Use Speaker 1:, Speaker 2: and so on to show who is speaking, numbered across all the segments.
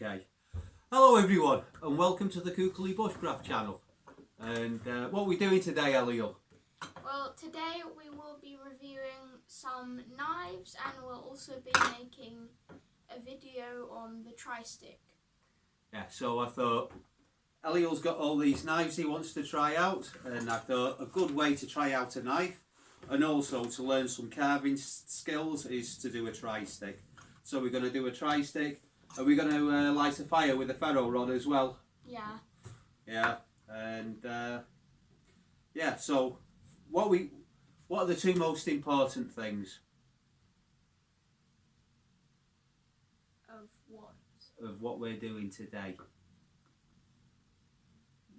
Speaker 1: Okay. Hello everyone and welcome to the Kukuli Bushcraft channel. And what are we doing today, Eliel?
Speaker 2: Well, today we will be reviewing some knives and we'll also be making a video on the tri-stick.
Speaker 1: Yeah, so I thought Eliel's got all these knives he wants to try out, and I thought a good way to try out a knife and also to learn some carving skills is to do a tri-stick. So we're going to do a tri-stick. Are we going to light a fire with a ferro rod as well?
Speaker 2: Yeah.
Speaker 1: Yeah, and yeah. So, what are the two most important things?
Speaker 2: Of what?
Speaker 1: Of what we're doing today.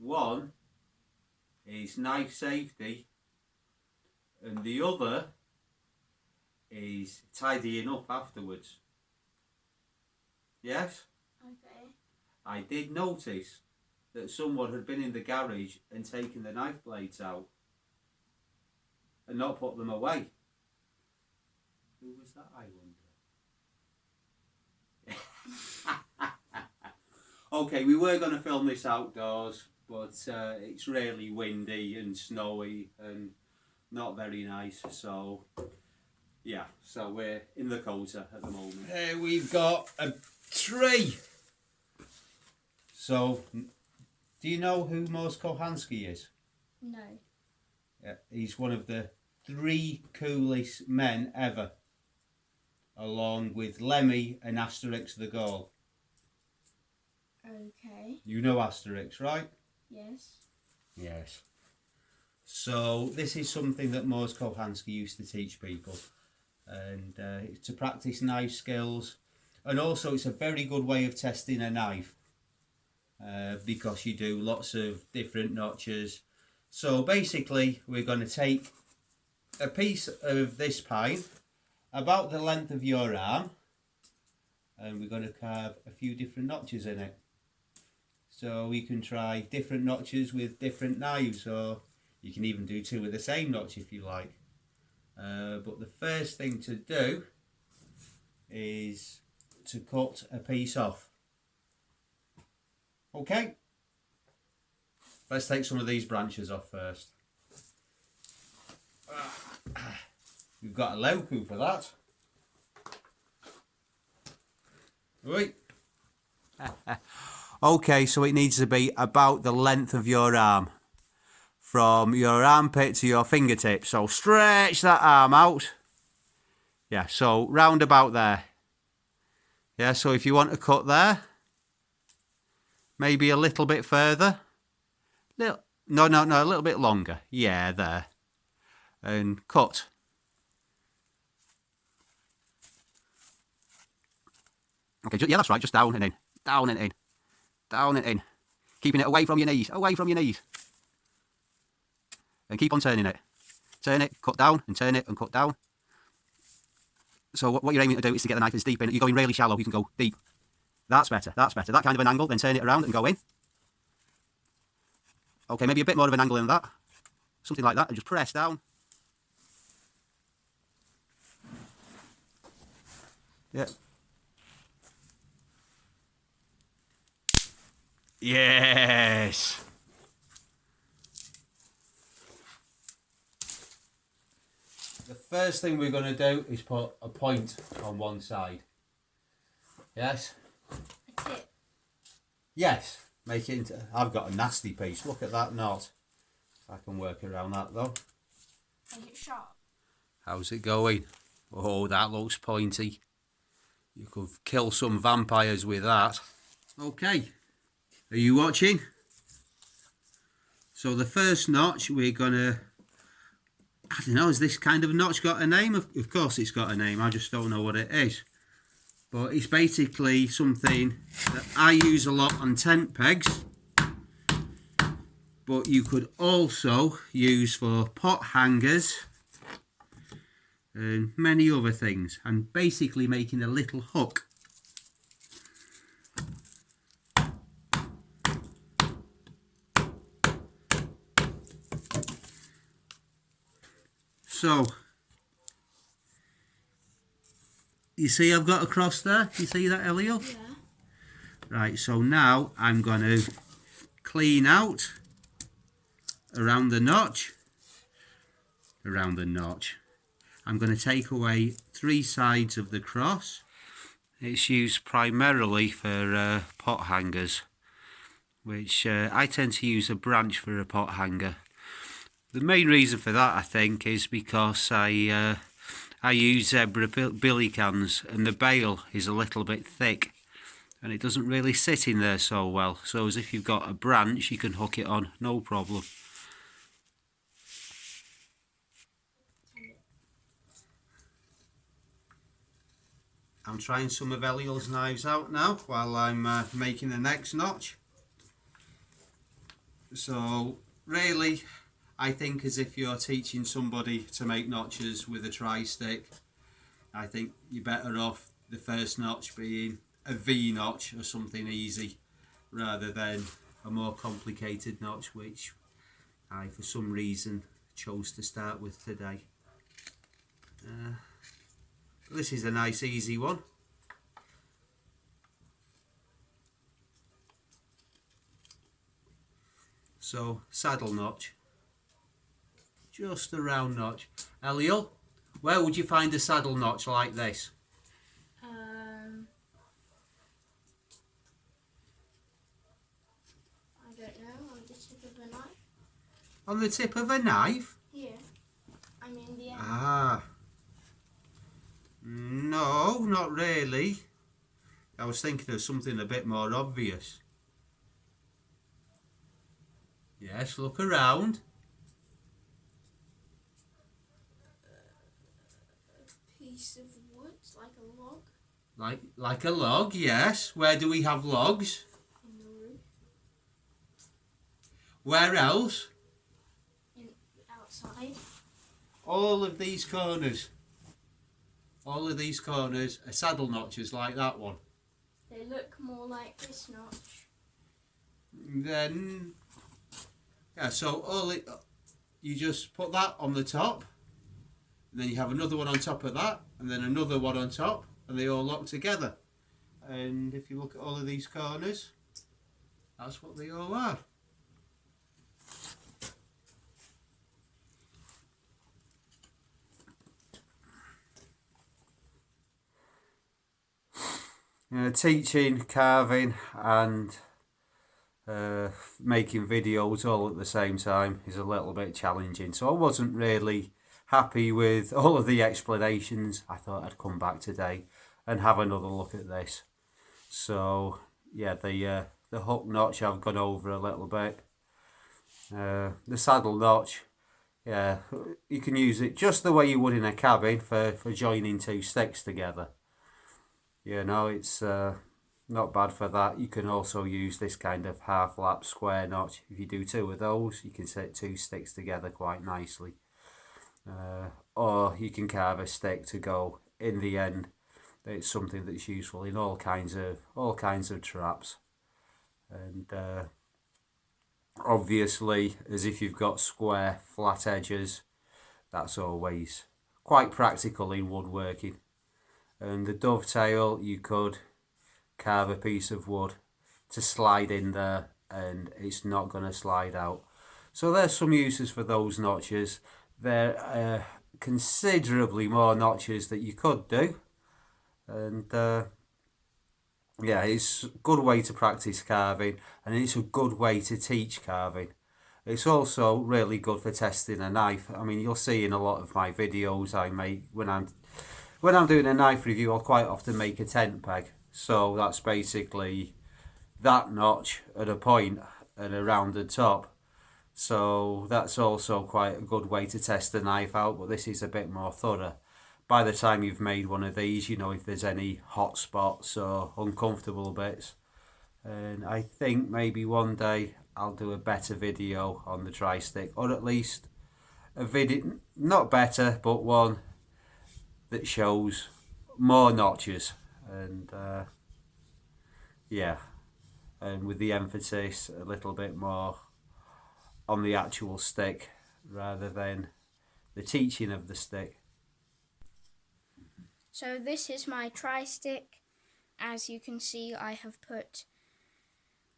Speaker 1: One is knife safety, and the other is tidying up afterwards. Yes?
Speaker 2: Okay.
Speaker 1: I did notice that someone had been in the garage and taken the knife blades out and not put them away. Who was that, I wonder? Okay, we were going to film this outdoors, but it's really windy and snowy and not very nice, so yeah, so we're in the coulter at the moment. Here we've got a tree. So, do you know who Mors Kochanski is?
Speaker 2: No.
Speaker 1: Yeah, he's one of the 3 coolest men ever, along with Lemmy and Asterix the Gaul.
Speaker 2: Okay.
Speaker 1: You know Asterix, right?
Speaker 2: Yes.
Speaker 1: Yes. So this is something that Mors Kochanski used to teach people, and to practice knife skills, and also it's a very good way of testing a knife because you do lots of different notches. So basically we're going to take a piece of this pine about the length of your arm, and we're going to carve a few different notches in it. So we can try different notches with different knives, or you can even do 2 with the same notch if you like. But the first thing to do is to cut a piece off. Okay, let's take some of these branches off first. We've got a lauku for that. Right. Okay, so it needs to be about the length of your arm, from your armpit to your fingertip. So stretch that arm out. Yeah, so round about there. Yeah, so if you want to cut there, maybe a little bit further. No, a little bit longer. Yeah, there. And cut. Okay, yeah, that's right, just down and in. Down and in. Down and in. Keeping it away from your knees. Away from your knees. And keep on turning it. Turn it, cut down, and turn it, and cut down. So what you're aiming to do is to get the knife as deep in. You're going really shallow, you can go deep. That's better, that's better. That kind of an angle, then turn it around and go in. Okay, maybe a bit more of an angle than that. Something like that, and just press down. Yeah. Yes! The first thing we're going to do is put a point on one side. Yes?
Speaker 2: A tip.
Speaker 1: Yes. Make it into... I've got a nasty piece. Look at that knot. I can work around that though.
Speaker 2: Make it sharp.
Speaker 1: How's it going? Oh, that looks pointy. You could kill some vampires with that. Okay. Are you watching? So the first notch we're going to... I don't know, has this kind of notch got a name? Of course it's got a name, I just don't know what it is. But it's basically something that I use a lot on tent pegs. But you could also use for pot hangers and many other things. And basically making a little hook. So, you see I've got a cross there? You see that, Eliel?
Speaker 2: Yeah.
Speaker 1: Right, so now I'm going to clean out around the notch. I'm going to take away 3 sides of the cross. It's used primarily for pot hangers, which I tend to use a branch for a pot hanger. The main reason for that, I think, is because I use zebra billy cans and the bail is a little bit thick and it doesn't really sit in there so well. So as if you've got a branch, you can hook it on, no problem. I'm trying some of Eliel's knives out now while I'm making the next notch. So really, I think as if you're teaching somebody to make notches with a tri-stick, I think you're better off the first notch being a V notch or something easy rather than a more complicated notch, which I for some reason chose to start with today. This is a nice easy one. So saddle notch, just a round notch. Eliel, where would you find a saddle notch like this?
Speaker 2: I don't know, on the tip of a knife.
Speaker 1: On the tip of a knife?
Speaker 2: Yeah, I mean the end.
Speaker 1: Ah, no, not really. I was thinking of something a bit more obvious. Yes, look around.
Speaker 2: A piece of wood, like a log.
Speaker 1: Like a log, yes. Where do we have logs?
Speaker 2: On the roof.
Speaker 1: Where else?
Speaker 2: Outside.
Speaker 1: All of these corners are saddle notches like that one.
Speaker 2: They look more like this notch.
Speaker 1: Then, yeah, so you just put that on the top, and then you have another one on top of that, and then another one on top, and they all lock together. And if you look at all of these corners, that's what they all are. Teaching, carving and making videos all at the same time is a little bit challenging, so I wasn't really happy with all of the explanations. I thought I'd come back today and have another look at this. So yeah, the hook notch I've gone over a little bit. The saddle notch, yeah, you can use it just the way you would in a cabin for joining 2 sticks together. You know, it's not bad for that. You can also use this kind of half lap square notch. If you do 2 of those, you can set 2 sticks together quite nicely. Or you can carve a stick to go in the end. It's something that's useful in all kinds of traps. And obviously, as if you've got square flat edges, that's always quite practical in woodworking. And the dovetail, you could carve a piece of wood to slide in there and it's not going to slide out. So there's some uses for those notches. There are considerably more notches that you could do. And yeah, it's a good way to practice carving and it's a good way to teach carving. It's also really good for testing a knife. I mean, you'll see in a lot of my videos I make when I'm doing a knife review, I'll quite often make a tent peg. So that's basically that notch at a point and a rounded top. So that's also quite a good way to test the knife out, but this is a bit more thorough. By the time you've made one of these, you know if there's any hot spots or uncomfortable bits. And I think maybe one day I'll do a better video on the tri-stick, or at least a video, not better, but one that shows more notches. And yeah, and with the emphasis a little bit more on the actual stick rather than the teaching of the stick.
Speaker 2: So this is my tri-stick. As you can see, I have put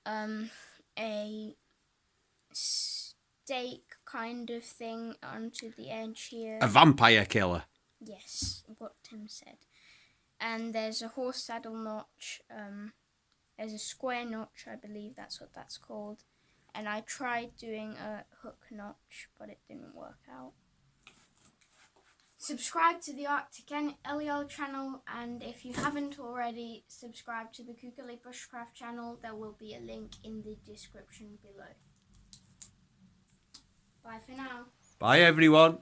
Speaker 2: a stake kind of thing onto the edge here.
Speaker 3: A vampire killer.
Speaker 2: Yes, what Tim said. And there's a horse saddle notch. There's a square notch, I believe that's what that's called. And I tried doing a hook notch, but it didn't work out. Subscribe to the Arctic Eliel channel, and if you haven't already, subscribe to the Bushcraft channel. There will be a link in the description below. Bye for now.
Speaker 3: Bye, everyone.